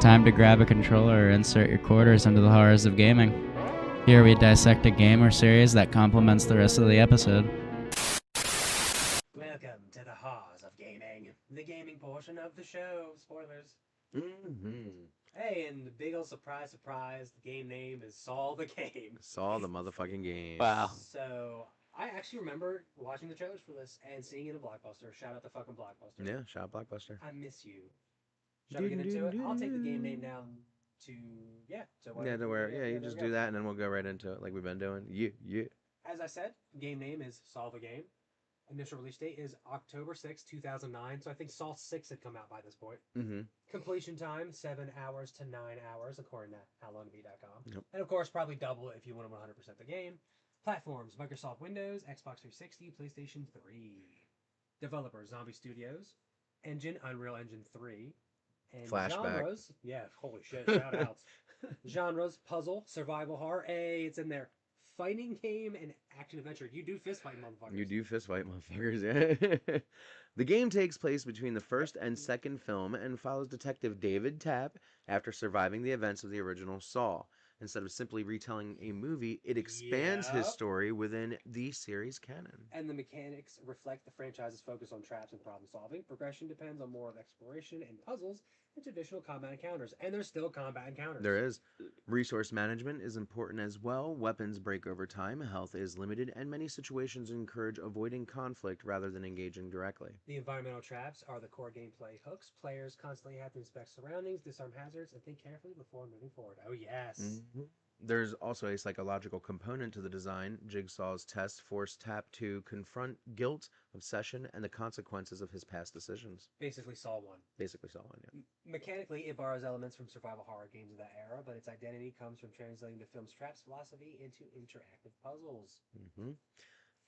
time to grab a controller or insert your quarters into the horrors of gaming. Here we dissect a game or series that complements the rest of the episode. Welcome to the horrors of gaming, the gaming portion of the show. Spoilers. Hey, and the big ol' surprise, the game name is Saw the Game. Saw the motherfucking game. Wow. So, I actually remember watching the trailers for this and seeing it in Blockbuster. Shout out to fucking Blockbuster. Yeah, shout out Blockbuster. I miss you. Shall we get into it? I'll take the game name now to, Don't worry. Yeah, you just do that and then we'll go right into it like we've been doing. Yeah. As I said, game name is Saw the Game. Initial release date is October 6, 2009, so I think Saw 6 had come out by this point. Mm-hmm. Completion time, 7 hours to 9 hours, according to howlongtobeat.com. Yep. And of course, probably double it if you want to 100% the game. Platforms, Microsoft Windows, Xbox 360, PlayStation 3. Developers, Zombie Studios. Engine, Unreal Engine 3. And Flashback. genres, holy shit, shout outs. Genres, puzzle, survival horror, it's in there. Fighting game and action adventure. You do fist fight, motherfuckers. You do fist fight, motherfuckers. Yeah. The game takes place between the first and second film and follows Detective David Tapp after surviving the events of the original Saw. Instead of simply retelling a movie, it expands his story within the series canon. And the mechanics reflect the franchise's focus on traps and problem solving. Progression depends on more of exploration and puzzles and traditional combat encounters. And there's still combat encounters. There is. Resource management is important as well. Weapons break over time, health is limited, and many situations encourage avoiding conflict rather than engaging directly. The environmental traps are the core gameplay hooks. Players constantly have to inspect surroundings, disarm hazards, and think carefully before moving forward. Oh, yes. Mm-hmm. There's also a psychological component to the design. Jigsaw's test forced Tapp to confront guilt, obsession, and the consequences of his past decisions. Basically Saw 1. Yeah. Mechanically, it borrows elements from survival horror games of that era, but its identity comes from translating the film's traps philosophy into interactive puzzles. Mm-hmm.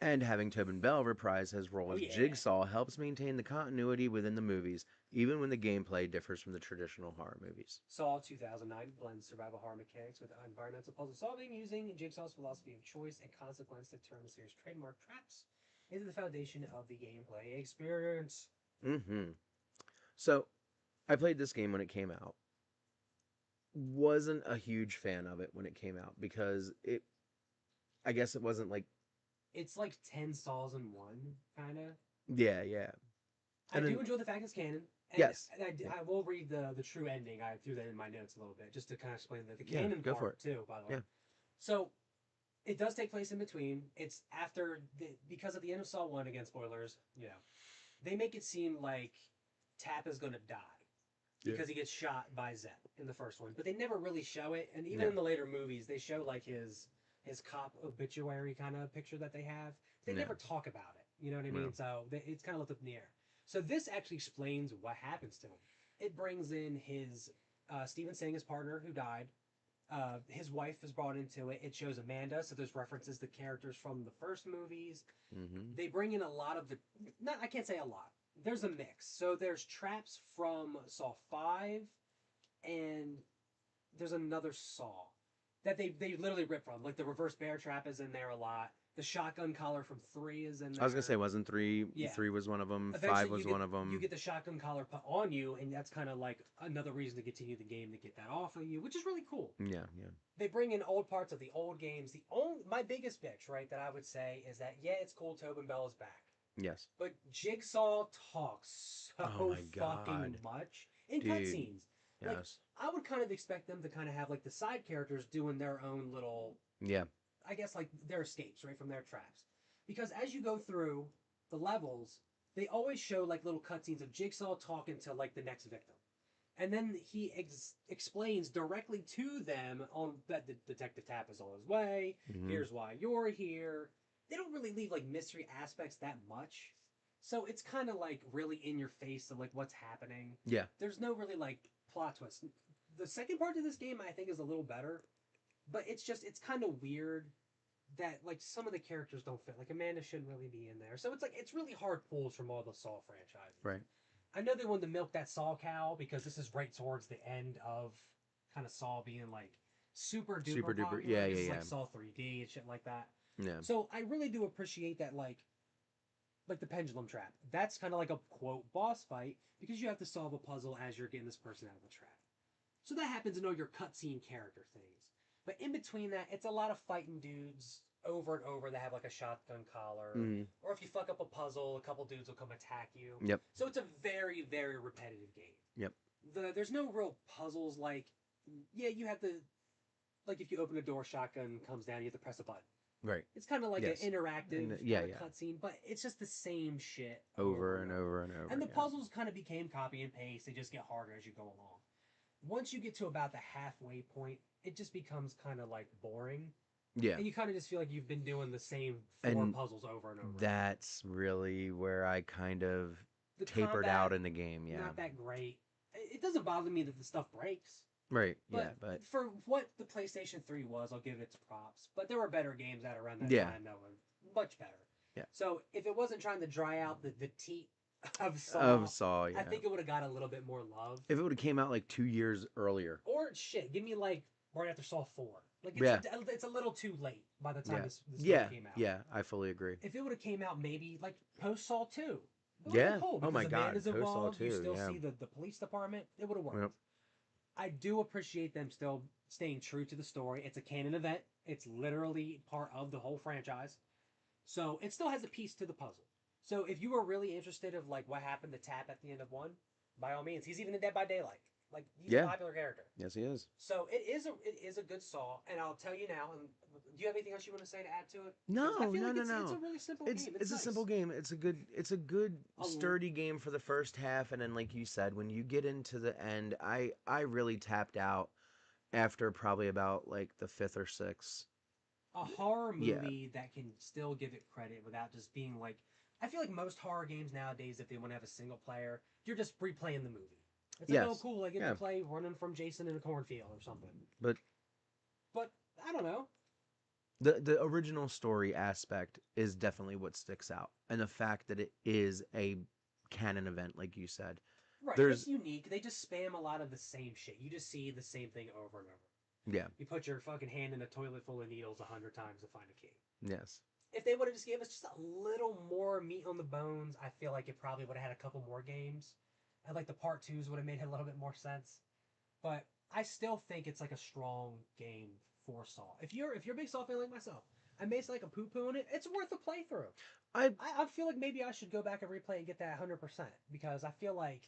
And having Tobin Bell reprise his role as Jigsaw helps maintain the continuity within the movies, even when the gameplay differs from the traditional horror movies. Saw 2009 blends survival horror mechanics with environmental puzzle solving using Jigsaw's philosophy of choice and consequence to turn the series' trademark traps into the foundation of the gameplay experience. Mm-hmm. So, I played this game when it came out. Wasn't a huge fan of it when it came out because I guess it wasn't like... It's like 10 Saws in one, kind of. Yeah. I do enjoy the fact it's canon. And yes. I will read the true ending. I threw that in my notes a little bit, just to kind of explain the canon go part, for it. too, by the way. Yeah. So, it does take place in between. It's after, because of the end of Saw 1, again, spoilers, they make it seem like Tapp is going to die. Because he gets shot by Zep in the first one. But they never really show it. And even in the later movies, they show, like, his cop obituary kind of picture that they have. They never talk about it. You know what I mean? So it's kind of left up in the air. So this actually explains what happens to him. It brings in his Steven Singh, his partner who died. His wife is brought into it. It shows Amanda, so there's references to characters from the first movies. Mm-hmm. They bring in a lot of I can't say a lot. There's a mix. So there's traps from Saw 5, and there's another Saw that they literally rip from. Like the reverse bear trap is in there a lot. The shotgun collar from 3 is in there. I was going to say, wasn't 3? Yeah. 3 was one of them. Eventually 5 was one of them. You get the shotgun collar put on you, and that's kind of like another reason to continue the game to get that off of you, which is really cool. Yeah. They bring in old parts of the old games. My biggest bitch, right, that I would say is that, it's cool Tobin Bell is back. Yes. But Jigsaw talks so fucking much in cutscenes. Yes. Like, I would kind of expect them to kind of have like the side characters doing their own little, I guess like their escapes, right, from their traps. Because as you go through the levels, they always show like little cutscenes of Jigsaw talking to like the next victim. And then he explains directly to them on that the Detective Tapp is on his way. Mm-hmm. Here's why you're here. They don't really leave like mystery aspects that much. So it's kind of like really in your face of like what's happening. Yeah. There's no really like plot twist. The second part of this game I think is a little better, but it's kind of weird that like some of the characters don't fit. Like Amanda shouldn't really be in there. So it's like it's really hard pulls from all the Saw franchises. Right. I know they wanted to milk that Saw cow because this is right towards the end of kind of Saw being like super duper popular. Yeah. Like Saw 3D and shit like that. Yeah. So I really do appreciate that like the pendulum trap. That's kind of like a quote boss fight because you have to solve a puzzle as you're getting this person out of the trap. So that happens in all your cutscene character things. But in between that, it's a lot of fighting dudes over and over that have like a shotgun collar. Mhm. Or if you fuck up a puzzle, a couple dudes will come attack you. Yep. So it's a very, very repetitive game. Yep. There's no real puzzles like, yeah, you have to, like if you open a door, shotgun comes down, you have to press a button. Right. It's kind of like Yes. an interactive Yeah, kind of yeah. cutscene, but it's just the same shit Over and over and over. And the yeah. puzzles kind of became copy and paste. They just get harder as you go along. Once you get to about the halfway point, it just becomes kind of like boring. Yeah. And you kind of just feel like you've been doing the same four puzzles over and over. That's really where I kind of The tapered combat, out in the game. Yeah. Not that great. It doesn't bother me that the stuff breaks. Right. But yeah. But for what the PlayStation 3 was, I'll give it its props. But there were better games out around that Yeah. time that were much better. Yeah. So if it wasn't trying to dry out the teat of Saw. Yeah. I think it would have got a little bit more love. If it would have came out like 2 years earlier. Or shit, give me like right after Saw 4. Like it's a little too late by the time this game came out. Yeah, I fully agree. If it would have came out maybe like post Saw 2. Yeah. Cool, Oh my God. Post Saw 2. You still see the police department. It would have worked. Yep. I do appreciate them still staying true to the story. It's a canon event. It's literally part of the whole franchise. So it still has a piece to the puzzle. So if you were really interested of like what happened to Tap at the end of 1, by all means, he's even in Dead by Daylight. Like he's a popular character. Yes, he is. So it is a good Saw, and I'll tell you now. Do you have anything else you want to say to add to it? No. It's a really simple game. It's nice. a simple game. It's a good sturdy game for the first half, and then like you said, when you get into the end, I really tapped out after probably about like the 5th or 6th. A horror movie that can still give it credit without just being like. I feel like most horror games nowadays, if they want to have a single player, you're just replaying the movie. It's like, oh, cool, I get to play running from Jason in a cornfield or something. But I don't know. The original story aspect is definitely what sticks out, and the fact that it is a canon event, like you said. Right, it's unique. They just spam a lot of the same shit. You just see the same thing over and over. Yeah. You put your fucking hand in a toilet full of needles 100 times to find a key. Yes. If they would have just gave us just a little more meat on the bones, I feel like it probably would have had a couple more games. And like the part 2s would have made a little bit more sense. But I still think it's like a strong game for Saw. If you're a big Saw fan like myself, I may say like a poo-poo in it. It's worth a playthrough. I feel like maybe I should go back and replay and get that 100% because I feel like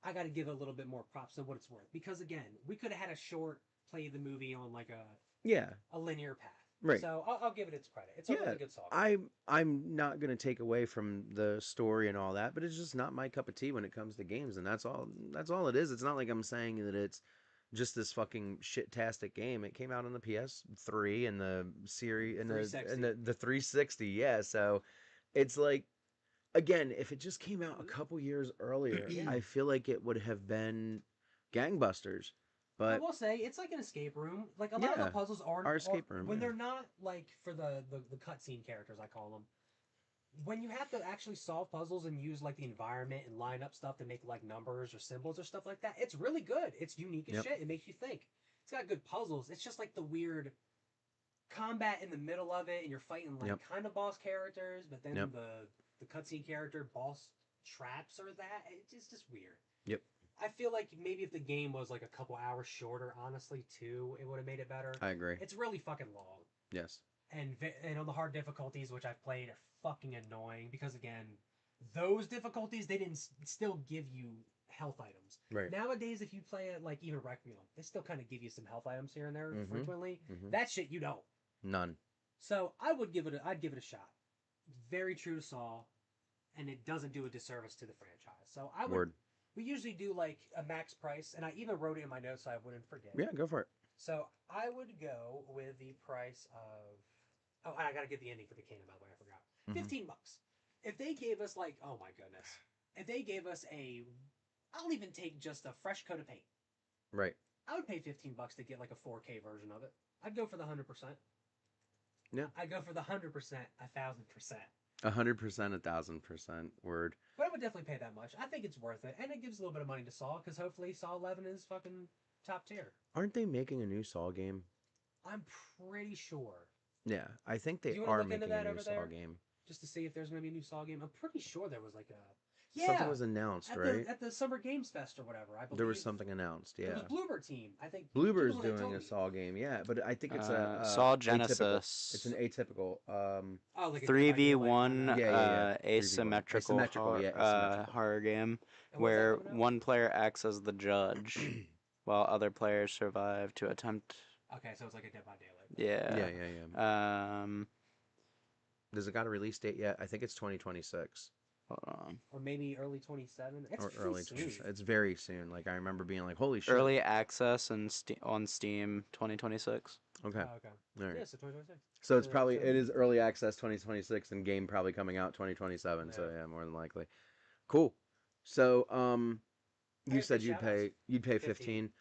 I got to give it a little bit more props than what it's worth. Because again, we could have had a short play the movie on like a linear path. Right. So I'll give it its credit. It's a really good song. I'm not gonna take away from the story and all that, but it's just not my cup of tea when it comes to games, and that's all. That's all it is. It's not like I'm saying that it's just this fucking shit-tastic game. It came out on the PS3 and the series and the 360. Yeah, so it's like again, if it just came out a couple years earlier, I feel like it would have been gangbusters. But I will say it's like an escape room. Like a lot of the puzzles are escape room when they're not like for the cutscene characters, I call them. When you have to actually solve puzzles and use like the environment and line up stuff to make like numbers or symbols or stuff like that, it's really good. It's unique as shit. It makes you think. It's got good puzzles. It's just like the weird combat in the middle of it, and you're fighting like kind of boss characters, but then the cutscene character boss traps or that. It's just weird. Yep. I feel like maybe if the game was like a couple hours shorter, honestly, too, it would have made it better. I agree. It's really fucking long. Yes. And on the hard difficulties, which I've played, are fucking annoying because again, those difficulties they didn't still give you health items. Right. Nowadays, if you play it like even Requiem, they still kind of give you some health items here and there frequently. That shit you don't. None. So I'd give it a shot. Very true to Saw, and it doesn't do a disservice to the franchise. So I would. We usually do like a max price, and I even wrote it in my notes so I wouldn't forget. Yeah, go for it. So I would go with the price of. Oh, and I gotta get the ending for the canon, by the way. I forgot. $15. If they gave us like, oh my goodness, if they gave us I'll even take just a fresh coat of paint. Right. I would pay $15 to get like a 4K version of it. I'd go for the 100%. Yeah. I'd go for the 100%, 1,000%. 100%, 1,000% word. But I would definitely pay that much. I think it's worth it, and it gives a little bit of money to Saw because hopefully Saw 11 is fucking top tier. Aren't they making a new Saw game? I'm pretty sure. Yeah, I think they Do you are look making into that a new over Saw there? game. Just to see if there's going to be a new Saw game. I'm pretty sure there was like a. Yeah, Something was announced, at right? the Summer Games Fest or whatever. I believe There was something announced, It yeah. was Bloober Team. I think Bloober's Bloober told doing a me. Saw game, yeah, but I think it's Saw atypical. It's Genesis. an atypical. Oh, like a Dead by Daylight 3v1 kinda. Yeah. 3v1. asymmetrical Asymmetrical, yeah, horror, asymmetrical. horror game And when's that where coming out? one player acts as the judge while other players survive to attempt. Okay, so it's like a Dead by Daylight. Yeah. Yeah. Um, Does it got a release date yet? I think it's 2026 hold on. Or maybe early 27. It's or pretty early soon. 20. It's very soon. Like I remember being like, "Holy shit!" Early access and on Steam 2026. Okay, Oh, okay. all right. Yeah, so 2026. So it's So- probably so- it is early access 2026 and game probably coming out 2027. So Yeah. yeah, more than likely. Cool. So you Alright, said good you'd pay 15. 15.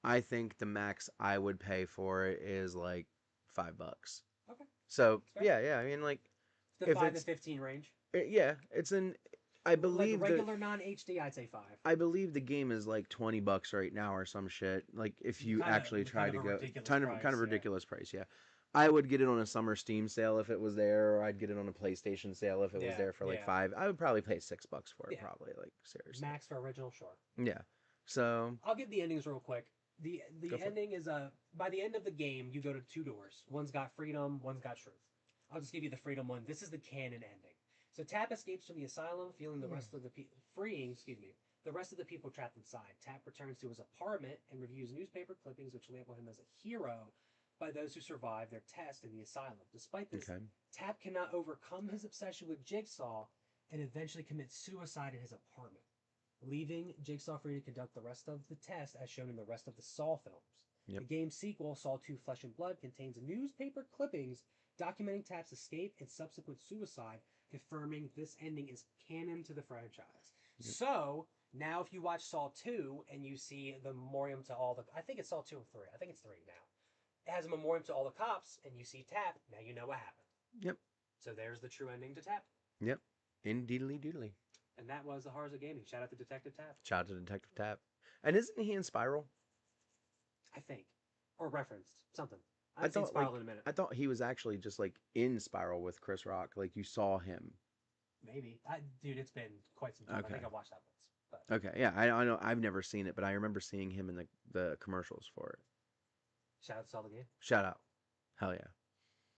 I think the max I would pay for it is like $5. Okay. So That's fair. yeah. I mean like The if 5 it's- to 15 range. yeah, it's an. I believe like that. regular non-HD, I'd say 5. I believe the game is like $20 right now or some shit. Like if you Kinda- actually try kind to of a go, ridiculous kind of price, yeah. ridiculous price. Yeah, I would get it on a summer Steam sale if it was there, or I'd get it on a PlayStation sale if it was Yeah, there for like yeah. 5. I would probably pay $6 for it. Yeah. Probably like seriously. Max for original, sure. Yeah. So I'll give the endings real quick. The Go for it. ending is by the end of the game, you go to 2 doors. One's got freedom, one's got truth. I'll just give you the freedom one. This is the canon ending. So Tap escapes from the asylum, feeling the rest of the the rest of the people trapped inside. Tap returns to his apartment and reviews newspaper clippings which label him as a hero by those who survived their test in the asylum. Despite this, okay. Tap cannot overcome his obsession with Jigsaw and eventually commits suicide in his apartment, leaving Jigsaw free to conduct the rest of the test as shown in the rest of the Saw films. Yep. The game's sequel, Saw 2 Flesh and Blood, contains newspaper clippings documenting Tap's escape and subsequent suicide, confirming this ending is canon to the franchise. Yep. So, now if you watch Saw 2 and you see the memoriam to all the... I think it's Saw 2 or 3. I think it's 3 now. It has a memoriam to all the cops, and you see Tap, now you know what happened. Yep. So there's the true ending to Tap. Yep. Indeedly doodly. And that was the Horrors of Gaming. Shout out to Detective Tap. Shout out to Detective Tap. And isn't he in Spiral? I think. Or referenced. Something. I I've seen thought, Spiral like, in a minute. I thought he was actually just like in Spiral with Chris Rock. Like you saw him. Maybe. Dude, it's been quite some time. Okay. I think I watched that once. But Okay, yeah, I know I've never seen it, but I remember seeing him in the commercials for it. shout out to Saw the Game. Shout out. Hell yeah.